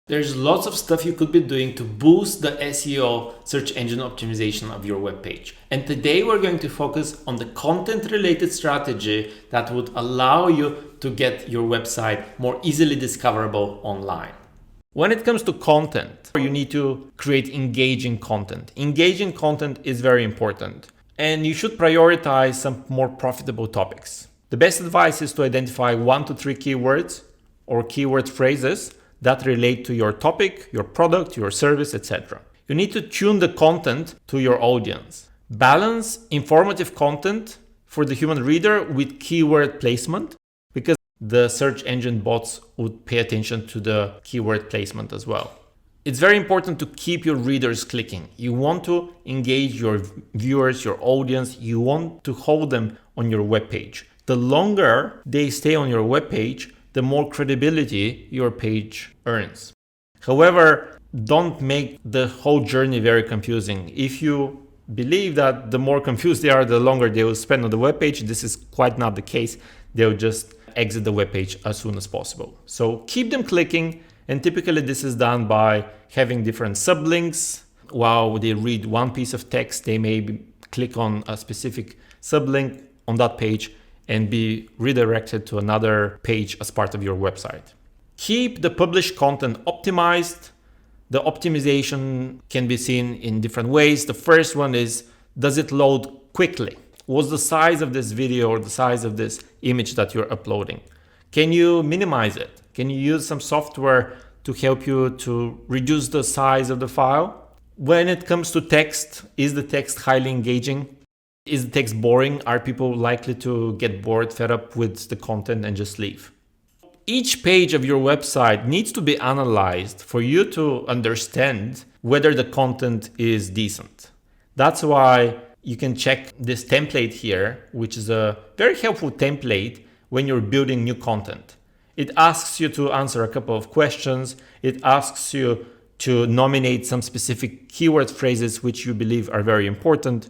There's lots of stuff you could be doing to boost the SEO, search engine optimization of your web page. And today we're going to focus on the content related strategy that would allow you to get your website more easily discoverable online. When it comes to content, you need to create engaging content. Engaging content is very important, and you should prioritize some more profitable topics. The best advice is to identify 1 to 3 keywords or keyword phrases that relate to your topic, your product, your service, etc. You need to tune the content to your audience. Balance informative content for the human reader with keyword placement, because the search engine bots would pay attention to the keyword placement as well. It's very important to keep your readers clicking. You want to engage your viewers, your audience. You want to hold them on your web page. The longer they stay on your web page, the more credibility your page earns. However, don't make the whole journey very confusing. If you believe that the more confused they are, the longer they will spend on the web page, this is quite not the case. They'll just exit the web page as soon as possible. So keep them clicking, and typically this is done by having different sublinks. While they read one piece of text, they may click on a specific sublink on that page and be redirected to another page as part of your website. Keep the published content optimized. The optimization can be seen in different ways. The first one is, does it load quickly? What's the size of this video or the size of this image that you're uploading? Can you minimize it? Can you use some software to help you to reduce the size of the file? When it comes to text, is the text highly engaging? Is the text boring? Are people likely to get bored, fed up with the content and just leave? Each page of your website needs to be analyzed for you to understand whether the content is decent. That's why you can check this template here, which is a very helpful template when you're building new content. It asks you to answer a couple of questions. It asks you to nominate some specific keyword phrases which you believe are very important.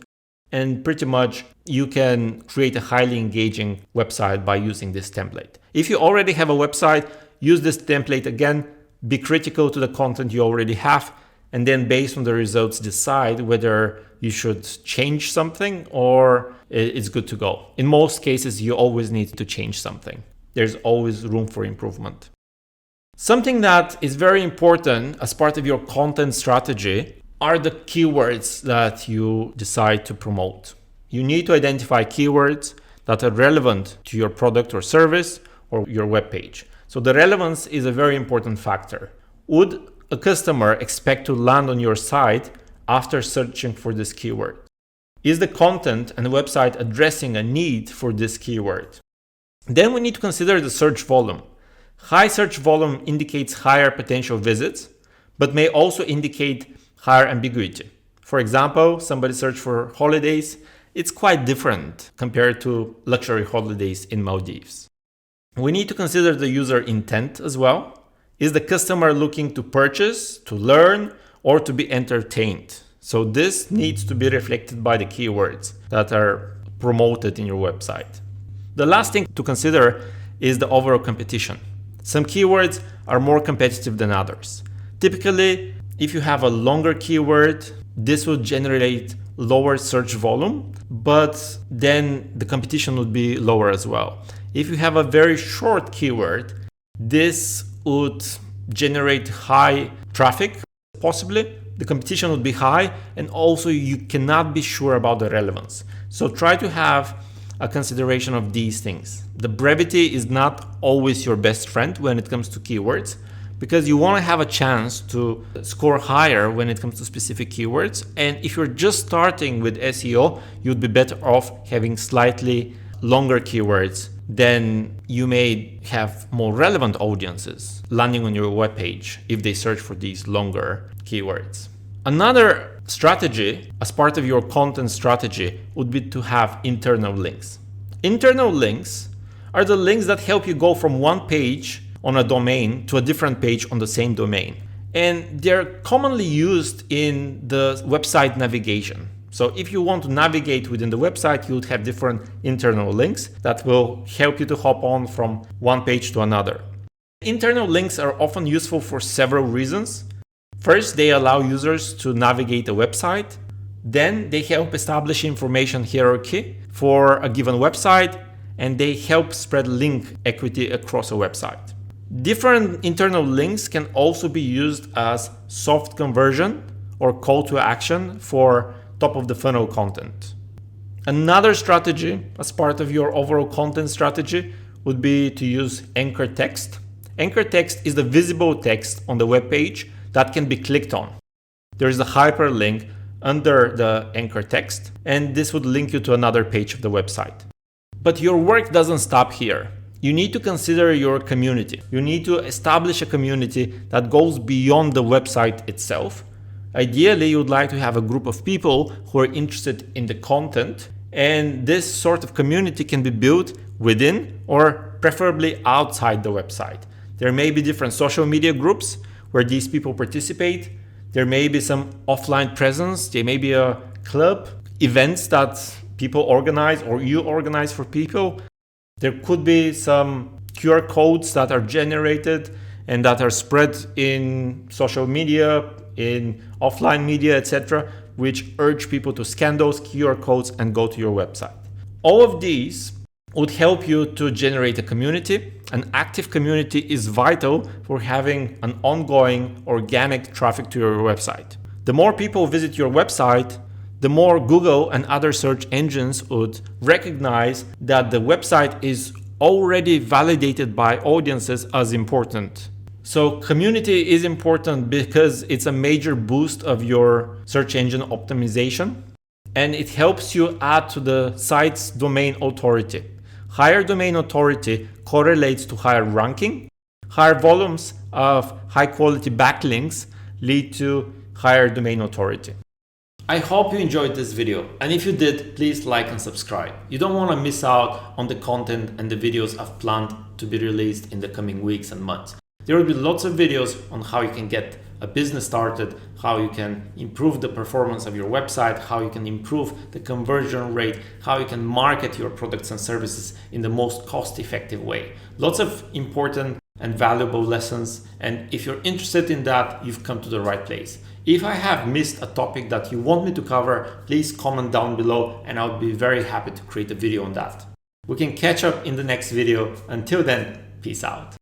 And pretty much you can create a highly engaging website by using this template. If you already have a website, use this template again, be critical to the content you already have, and then based on the results decide whether you should change something or it's good to go. In most cases, you always need to change something. There's always room for improvement. Something that is very important as part of your content strategy are the keywords that you decide to promote. You need to identify keywords that are relevant to your product or service or your web page. So the relevance is a very important factor. Would a customer expect to land on your site after searching for this keyword? Is the content and the website addressing a need for this keyword? Then we need to consider the search volume. High search volume indicates higher potential visits, but may also indicate higher ambiguity. For example, somebody searched for holidays. It's quite different compared to luxury holidays in Maldives. We need to consider the user intent as well. Is the customer looking to purchase, to learn, or to be entertained? So this needs to be reflected by the keywords that are promoted in your website. The last thing to consider is the overall competition. Some keywords are more competitive than others. Typically, if you have a longer keyword, this will generate lower search volume, but then the competition would be lower as well. If you have a very short keyword, this would generate high traffic, possibly. The competition would be high, and also you cannot be sure about the relevance. So try to have a consideration of these things. The brevity is not always your best friend when it comes to keywords, because you want to have a chance to score higher when it comes to specific keywords. And if you're just starting with SEO, you'd be better off having slightly longer keywords. Then you may have more relevant audiences landing on your webpage if they search for these longer keywords. Another strategy as part of your content strategy would be to have internal links. Internal links are the links that help you go from one page on a domain to a different page on the same domain. And they're commonly used in the website navigation. So if you want to navigate within the website, you would have different internal links that will help you to hop on from one page to another. Internal links are often useful for several reasons. First, they allow users to navigate a website. Then they help establish information hierarchy for a given website, and they help spread link equity across a website. Different internal links can also be used as soft conversion or call to action for top of the funnel content. Another strategy as part of your overall content strategy would be to use anchor text. Anchor text is the visible text on the web page that can be clicked on. There is a hyperlink under the anchor text, and this would link you to another page of the website. But your work doesn't stop here. You need to consider your community. You need to establish a community that goes beyond the website itself. Ideally, you would like to have a group of people who are interested in the content, and this sort of community can be built within or preferably outside the website. There may be different social media groups where these people participate. There may be some offline presence. There may be a club, events that people organize or you organize for people. There could be some QR codes that are generated and that are spread in social media, in offline media, etc., which urge people to scan those QR codes and go to your website. All of these would help you to generate a community. An active community is vital for having an ongoing organic traffic to your website. The more people visit your website, the more Google and other search engines would recognize that the website is already validated by audiences as important. So community is important because it's a major boost of your search engine optimization, and it helps you add to the site's domain authority. Higher domain authority correlates to higher ranking. Higher volumes of high quality backlinks lead to higher domain authority. I hope you enjoyed this video, and if you did, please like and subscribe. You don't want to miss out on the content and the videos I've planned to be released in the coming weeks and months. There will be lots of videos on how you can get a business started, how you can improve the performance of your website, how you can improve the conversion rate, how you can market your products and services in the most cost-effective way. Lots of important and valuable lessons, and if you're interested in that, you've come to the right place. If I have missed a topic that you want me to cover, please comment down below and I'll be very happy to create a video on that. We can catch up in the next video. Until then, peace out.